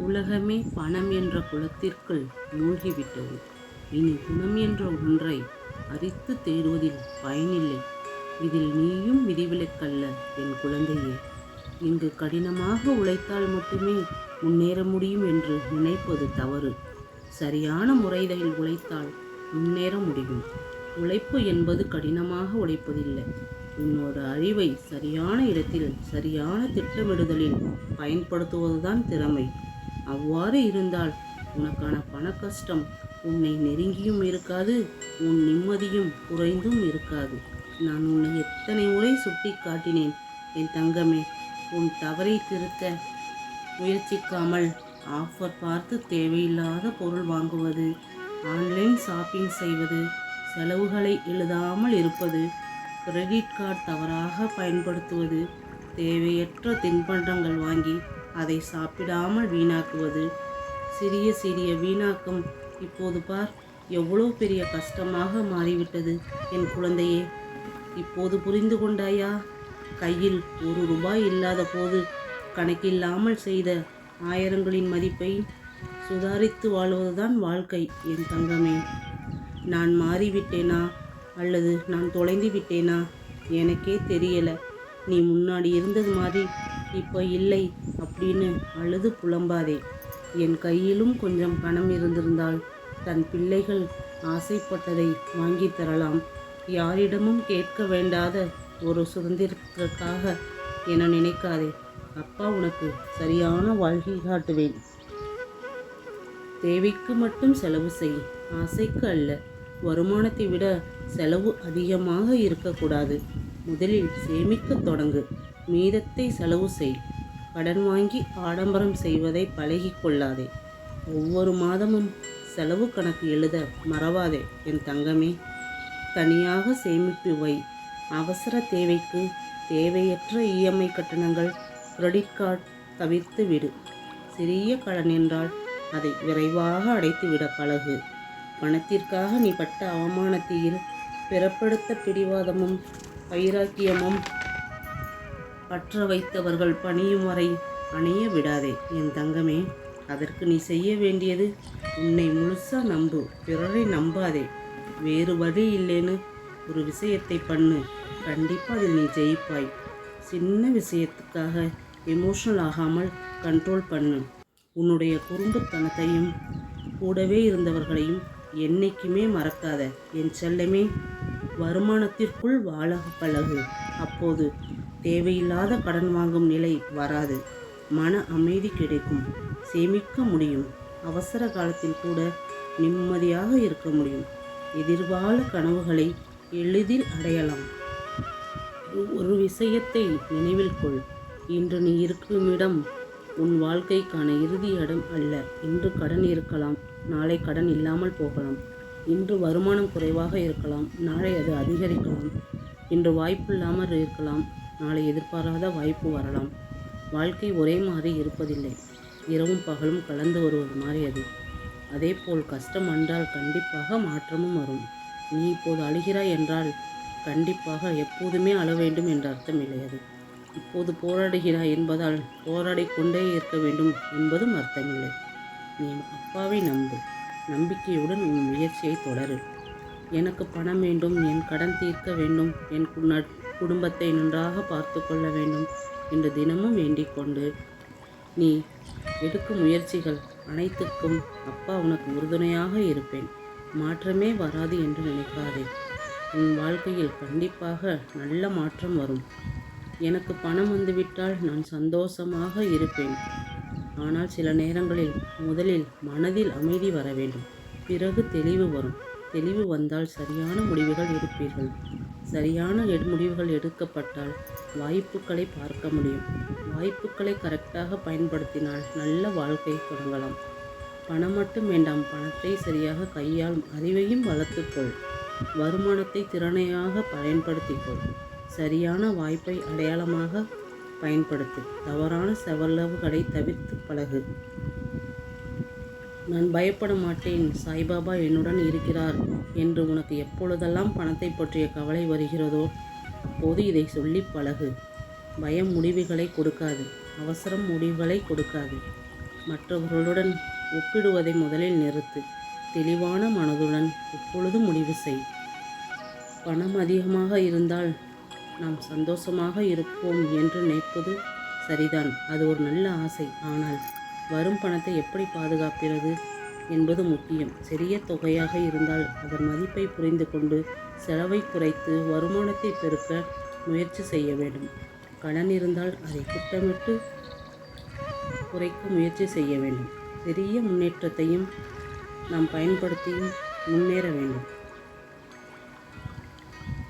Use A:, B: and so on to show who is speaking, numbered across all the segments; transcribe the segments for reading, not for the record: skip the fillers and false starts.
A: உலகமே பணம் என்ற குளத்திற்குள் மூழ்கிவிட்டது. இனி குணம் என்ற ஒன்றை அரித்து தேடுவதில் பயனில்லை. இதில் நீயும் விதிவிலக்கல்ல என் குழந்தையே. இங்கு கடினமாக உழைத்தால் மட்டுமே முன்னேற முடியும் என்று நினைப்பது தவறு. சரியான முறையில் உழைத்தால் முன்னேற முடியும். உழைப்பு என்பது கடினமாக உழைப்பதில்லை, உன்னோட அறிவை சரியான இடத்தில் சரியான திட்டமிடுதலில் பயன்படுத்துவதுதான் திறமை. அவ்வாறு இருந்தால் உனக்கான பண கஷ்டம் உன்னை நெருங்கியும் இருக்காது, உன் நிம்மதியும் குறைந்தும் இருக்காது. நான் உன்னை எத்தனை முறை சுட்டி காட்டினேன் என் தங்கமே. உன் தவறை திருத்த முயற்சிக்காமல் ஆஃபர் பார்த்து தேவையில்லாத பொருள் வாங்குவது, ஆன்லைன் ஷாப்பிங் செய்வது, செலவுகளை எழுதாமல் இருப்பது, கிரெடிட் கார்டு தவறாக பயன்படுத்துவது, தேவையற்ற தின்பண்டங்கள் வாங்கி அதை சாப்பிடாமல் வீணாக்குவது, சிறிய சிறிய வீணாக்கம் இப்போது பார் எவ்வளோ பெரிய கஷ்டமாக மாறிவிட்டது என் குழந்தையே. இப்போது புரிந்து கொண்டாயா? கையில் ₹1 இல்லாத போது கணக்கில்லாமல் செய்த ஆயிரங்களின் மதிப்பை சுதாரித்து வாழ்வதுதான் வாழ்க்கை என் தங்கமே. நான் மாறிவிட்டேனா அல்லது நான் தொலைந்து விட்டேனா எனக்கே தெரியலை. நீ முன்னாடி இருந்தது மாதிரி இப்போ இல்லை அப்படின்னு அழுது புலம்பாதே. என் கையிலும் கொஞ்சம் பணம் இருந்திருந்தால் தன் பிள்ளைகள் ஆசைப்பட்டதை வாங்கி தரலாம். யாரிடமும் கேட்க வேண்டாத ஒரு சுதந்திரத்திற்காக என நினைக்காதே. அப்பா உனக்கு சரியான வாழ்க்கை காட்டுவேன். தேவைக்கு மட்டும் செலவு செய், ஆசைக்கு அல்ல. வருமானத்தை விட செலவு அதிகமாக இருக்கக்கூடாது. முதலில் சேமிக்க தொடங்கு, மீதத்தை செலவு செய். கடன் வாங்கி ஆடம்பரம் செய்வதை பழகி கொள்ளாதே. ஒவ்வொரு மாதமும் செலவு கணக்கு எழுத மறவாதே என் தங்கமே. தனியாக சேமிப்பு வை. அவசர தேவைக்கு தேவையற்ற இஎம்ஐ கட்டணங்கள், கிரெடிட் கார்டு தவிர்த்து விடு. சிறிய கடன் என்றால் அதை விரைவாக அடைத்துவிட பழகு. பணத்திற்காக நீ பட்ட அவமானத்தில் பிறப்படுத்த பிடிவாதமும் வைராக்கியமும் பற்ற வைத்தவர்கள் பணியும் வரை அணைய விடாதே என் தங்கமே. அதற்கு நீ செய்ய வேண்டியது உன்னை முழுசா நம்பு, பிறரை நம்பாதே. வேறு வழி இல்லைன்னு ஒரு விஷயத்தை பண்ணு, கண்டிப்பாக அதில் நீ ஜெயிப்பாய். சின்ன விஷயத்துக்காக எமோஷனல் ஆகாமல் கண்ட்ரோல் பண்ணு. உன்னுடைய குறும்புத்தனத்தையும் கூடவே இருந்தவர்களையும் என்னைக்குமே மறக்காத என் செல்லமே. வருமானத்திற்குள் வாழ பழகு. அப்போது தேவையில்லாத கடன் வாங்கும் நிலை வராது. மன அமைதி கிடைக்கும், சேமிக்க முடியும். அவசர காலத்தில் கூட நிம்மதியாக இருக்க முடியும். எதிர்கால கனவுகளை எளிதில் அடையலாம். ஒரு விஷயத்தை நினைவில் கொள், இன்று நீ இருக்கும் இடம் உன் வாழ்க்கைக்கான இறுதி இடம் அல்ல. இன்று கடன் இருக்கலாம், நாளை கடன் இல்லாமல் போகலாம். இன்று வருமானம் குறைவாக இருக்கலாம், நாளை அது அதிகரிக்கலாம். இன்று வாய்ப்பு இல்லாமல் இருக்கலாம், நாளை எதிர்பாராத வாய்ப்பு வரலாம். வாழ்க்கை ஒரே மாதிரி இருப்பதில்லை, இரவும் பகலும் கலந்து வருவது மாதிரி அது. அதே போல் கஷ்டம் வந்தால் கண்டிப்பாக மாற்றமும் வரும். நீ இப்போது அழுகிறாய் என்றால் கண்டிப்பாக எப்போதுமே அழ வேண்டும் என்ற அர்த்தம் இல்லை. அது இப்போது போராடுகிறாய் என்பதால் போராடி கொண்டே இருக்க வேண்டும் என்பதும் அர்த்தமில்லை. நீ அப்பாவை நம்பு, நம்பிக்கையுடன் உன் முயற்சியை தொடரு. எனக்கு பணம் வேண்டும், என் கடன் தீர்க்க வேண்டும், என் குடும்பத்தை நன்றாக பார்த்து கொள்ள வேண்டும் என்று தினமும் வேண்டிக் கொண்டு நீ எடுக்கும் முயற்சிகள் அனைத்துக்கும் அப்பா உனக்கு உறுதுணையாக இருப்பேன். மாற்றமே வராது என்று நினைக்காதே. உன் வாழ்க்கையில் கண்டிப்பாக நல்ல மாற்றம் வரும். எனக்கு பணம் வந்துவிட்டால் நான் சந்தோஷமாக இருப்பேன். ஆனால் சில நேரங்களில் முதலில் மனதில் அமைதி வர வேண்டும், பிறகு தெளிவு வரும். தெளிவு வந்தால் சரியான முடிவுகள் எடுப்பீர்கள். சரியான முடிவுகள் எடுக்கப்பட்டால் வாய்ப்புகளை பார்க்க முடியும். வாய்ப்புகளை கரெக்டாக பயன்படுத்தினால் நல்ல வாழ்க்கை தொடங்கலாம். பணம் மட்டும் வேண்டாம், பணத்தை சரியாக கையாளும் அறிவையும் வளர்த்துக்கொள். வருமானத்தை திறனையாக பயன்படுத்திக்கொள். சரியான வாய்ப்பை அடையாளமாக பயன்படுத்து. தவறான செலவுகளை தவிர்த்து பழகு. நான் பயப்பட மாட்டேன், சாய்பாபா என்னுடன் இருக்கிறார் என்று உனக்கு எப்பொழுதெல்லாம் பணத்தை பற்றிய கவலை வருகிறதோ அப்போது இதை சொல்லி பழகு. பயம் முடிவுகளை கொடுக்காது, அவசரம் முடிவுகளை கொடுக்காது. மற்றவர்களுடன் ஒப்பிடுவதை முதலில் நிறுத்து. தெளிவான மனதுடன் எப்பொழுதும் முடிவு செய். பணம் அதிகமாக இருந்தால் நாம் சந்தோஷமாக இருப்போம் என்று நினைப்பது சரிதான். அது ஒரு நல்ல ஆசை. ஆனால் வரும் பணத்தை எப்படி பாதுகாக்கிறது என்பது முக்கியம். சிறிய தொகையாக இருந்தால் அதன் மதிப்பை புரிந்து கொண்டு செலவை குறைத்து வருமானத்தை பெருக்க முயற்சி செய்ய வேண்டும். கடன் இருந்தால் அதை திட்டமிட்டு குறைக்க முயற்சி செய்ய வேண்டும். சிறிய முன்னேற்றத்தையும் நாம் பயன்படுத்தியும் முன்னேற வேண்டும்.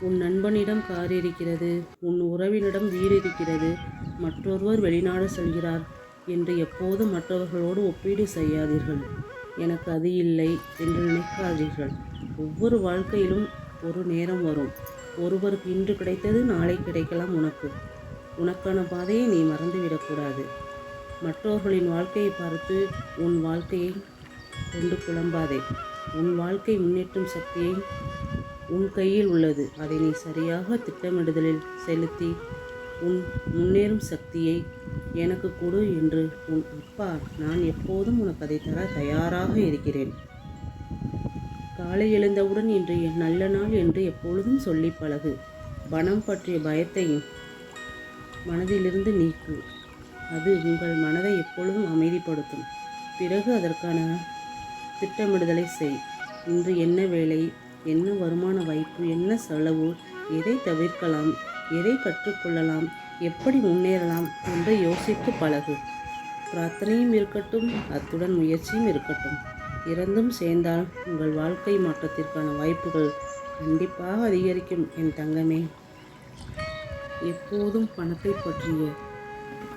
A: உன் நண்பனிடம் கார் இருக்கிறது, உன் உறவினிடம் வீடு இருக்கிறது, மற்றொருவர் வெளிநாடு செல்கிறார் என்று எப்போது மற்றவர்களோடு ஒப்பீடு செய்யாதீர்கள். எனக்கு அது இல்லை என்று நினைக்காதீர்கள். ஒவ்வொரு வாழ்க்கையிலும் ஒரு நேரம் வரும். ஒருவருக்கு இன்று கிடைத்தது நாளை கிடைக்கலாம். உனக்கான பாதையை நீ மறந்துவிடக்கூடாது. மற்றவர்களின் வாழ்க்கையை பார்த்து உன் வாழ்க்கையை கொண்டு குழம்பாதே. உன் வாழ்க்கை முன்னேற்றும் சக்தியை உன் கையில் உள்ளது. அதை நீ சரியாக திட்டமிடுதலில் செலுத்தி உன் முன்னேறும் சக்தியை எனக்கு கொடு என்று உன் அப்பா நான் எப்போதும் உனக்கு அதை தர தயாராக இருக்கிறேன். காலை எழுந்தவுடன் இன்று என் நல்ல நாள் என்று எப்பொழுதும் சொல்லி பழகு. பணம் பற்றிய பயத்தை மனதிலிருந்து நீக்கு. அது உங்கள் மனதை எப்பொழுதும் அமைதிப்படுத்தும். பிறகு அதற்கான திட்டமிடுதலை செய். இன்று என்ன வேலை, என்ன வருமான வாய்ப்பு, என்ன செலவு, எதை தவிர்க்கலாம், எதை கற்றுக்கொள்ளலாம், எப்படி முன்னேறலாம் என்று யோசித்து பழகு. பிரார்த்தனையும் இருக்கட்டும், அத்துடன் முயற்சியும் இருக்கட்டும். இரண்டும் சேர்ந்தால் உங்கள் வாழ்க்கை மாற்றத்திற்கான வாய்ப்புகள் கண்டிப்பாக அதிகரிக்கும். என் தங்கமே, எப்போதும் பணத்தை பற்றிய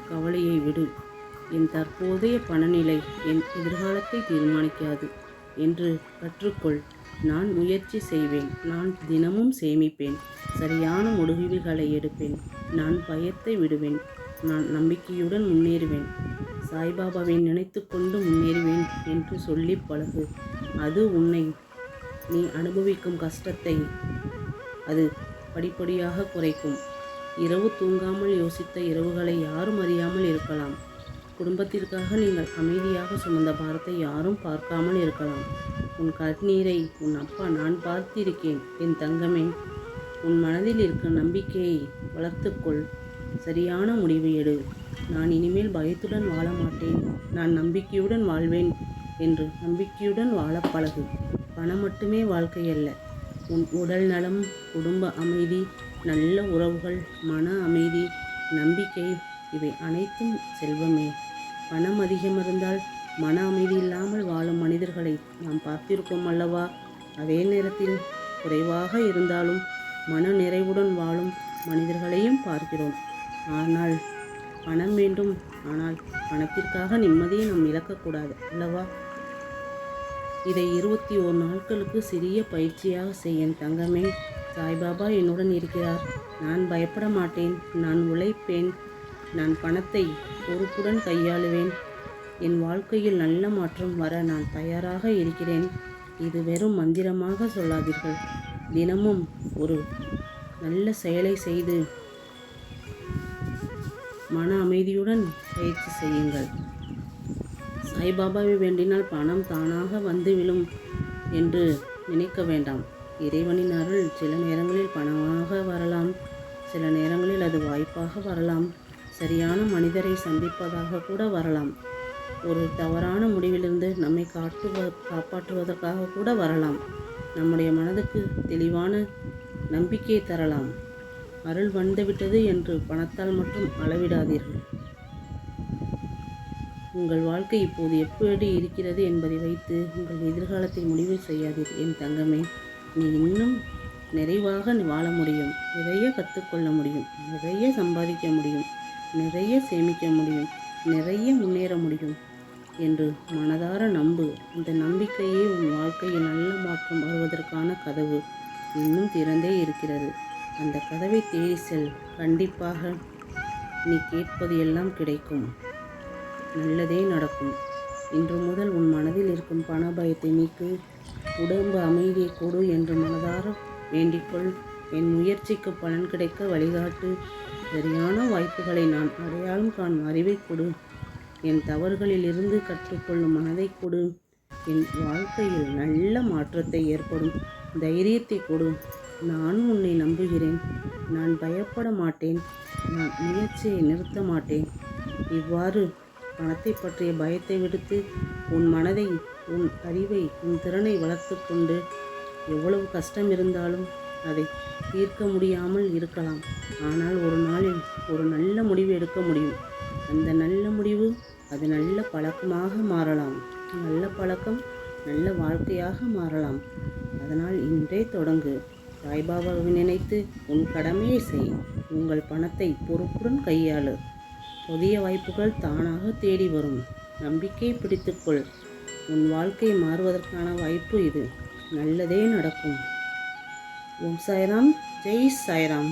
A: கவலையை விடு. என் தற்போதைய பணநிலை என் எதிர்காலத்தை தீர்மானிக்காது என்று கற்றுக்கொள். நான் முயற்சி செய்வேன். நான் தினமும் சேமிப்பேன். சரியான முடிவுகளை எடுப்பேன். நான் பயத்தை விடுவேன். நான் நம்பிக்கையுடன் முன்னேறுவேன். சாய்பாபாவை நினைத்து கொண்டு முன்னேறுவேன் என்று சொல்லி பழகு. அது நீ அனுபவிக்கும் கஷ்டத்தை அது படிப்படியாக குறைக்கும். இரவு தூங்காமல் யோசித்த இரவுகளை யாரும் அறியாமல் இருக்கலாம். குடும்பத்திற்காக நீங்கள் அமைதியாக சுமந்த பாரத்தை யாரும் பார்க்காமல் இருக்கலாம். உன் கண்ணீரை உன் அப்பா நான் பார்த்திருக்கேன். என் தங்கமே, உன் மனதில் இருக்கும் நம்பிக்கையை வளர்த்துக்கொள். சரியான முடிவு எடு. நான் இனிமேல் பயத்துடன் வாழ மாட்டேன், நான் நம்பிக்கையுடன் வாழ்வேன் என்று நம்பிக்கையுடன் வாழ பழகு. பணம் மட்டுமே வாழ்க்கை அல்ல. உன் உடல் நலம், குடும்ப அமைதி, நல்ல உறவுகள், மன அமைதி, நம்பிக்கை இவை அனைத்தும் செல்வமே. பணம் அதிகம் இருந்தால் மன அமைதி இல்லாமல் வாழும் மனிதர்களை நாம் பார்த்திருக்கோம் அல்லவா? அதே நேரத்தில் குறைவாக இருந்தாலும் மன நிறைவுடன் வாழும் மனிதர்களையும் பார்க்கிறோம். ஆனால் பணம் வேண்டும். ஆனால் பணத்திற்காக நிம்மதியை நாம் இழக்கக்கூடாது அல்லவா? இதை 21 நாட்களுக்கு சிறிய பயிற்சியாக செய்ய தங்கமே. சாய்பாபா என்னுடன் இருக்கிறார். நான் பயப்பட மாட்டேன். நான் உழைப்பேன். நான் பணத்தை பொறுப்புடன் கையாளுவேன். என் வாழ்க்கையில் நல்ல மாற்றம் வர நான் தயாராக இருக்கிறேன். இது வெறும் மந்திரமாக சொல்லாதீர்கள். தினமும் ஒரு நல்ல செயலை செய்து மன அமைதியுடன் பயிற்சி செய்யுங்கள். சாய்பாபாவை வேண்டினால் பணம் தானாக வந்து விழும் என்று நினைக்க வேண்டாம். இறைவனின் அருள் சில நேரங்களில் பணமாக வரலாம், சில நேரங்களில் அது வாய்ப்பாக வரலாம், சரியான மனிதரை சந்திப்பதாக கூட வரலாம், ஒரு தவறான முடிவிலிருந்து நம்மை காப்பாற்றுவதற்காக கூட வரலாம், நம்முடைய மனதுக்கு தெளிவான நம்பிக்கையை தரலாம். அருள் வந்துவிட்டது என்று பணத்தால் மட்டும் அளவிடாதீர்கள். உங்கள் வாழ்க்கை இப்போது எப்படி இருக்கிறது என்பதை வைத்து உங்கள் எதிர்காலத்தை முடிவு செய்யாதீர். என் தங்கமே, நீ இன்னும் நிறைவாக வாழ முடியும், நிறைய கற்றுக்கொள்ள முடியும், நிறைய சம்பாதிக்க முடியும், நிறைய சேமிக்க முடியும், நிறைய முன்னேற முடியும் என்று மனதார நம்பு. இந்த நம்பிக்கையே உன் வாழ்க்கையில் நல்ல மாற்றம் வருவதற்கான கதவு இன்னும் திறந்தே இருக்கிறது. அந்த கதவை தேடி செல். கண்டிப்பாக நீ கேட்பது எல்லாம் கிடைக்கும். நல்லதே நடக்கும். இன்று முதல் உன் மனதில் இருக்கும் பண பயத்தை நீக்கு. உடம்பு அமைதியை கொடு என்று மனதார வேண்டிக்கொள். என் முயற்சிக்கு பலன் கிடைக்க வழிகாட்டு. சரியான வாய்ப்புகளை நான் அடையாளம் காணும் அறிவை கொடு. என் தவறுகளிலிருந்து கற்றுக்கொள்ளும் மனதை கொடு. என் வாழ்க்கையில் நல்ல மாற்றத்தை ஏற்படும் தைரியத்தை கொடு. நானும் உன்னை நம்புகிறேன். நான் பயப்பட மாட்டேன். நான் முயற்சியை நிறுத்த மாட்டேன். இவ்வாறு பணத்தை பற்றிய பயத்தை விடுத்து உன் மனதை, உன் அறிவை, உன் திறனை வளர்த்து கொண்டு எவ்வளவு கஷ்டம் இருந்தாலும் அதை தீர்க்க முடியாமல் இருக்கலாம். ஆனால் ஒரு நாளில் ஒரு நல்ல முடிவு எடுக்க முடியும். அந்த நல்ல முடிவு அது நல்ல பழக்கமாக மாறலாம். நல்ல பழக்கம் நல்ல வாழ்க்கையாக மாறலாம். அதனால் இன்றே தொடங்கு. சாய்பாபாவை நினைத்து உன் கடமையை செய். உங்கள் பணத்தை பொறுப்புடன் கையாளு. புதிய வாய்ப்புகள் தானாக தேடி வரும். நம்பிக்கை பிடித்துக்கொள். உன் வாழ்க்கை மாறுவதற்கான வாய்ப்பு இது. நல்லதே நடக்கும். ஓம் சாய்ராம். ஜெய் சாய்ராம்.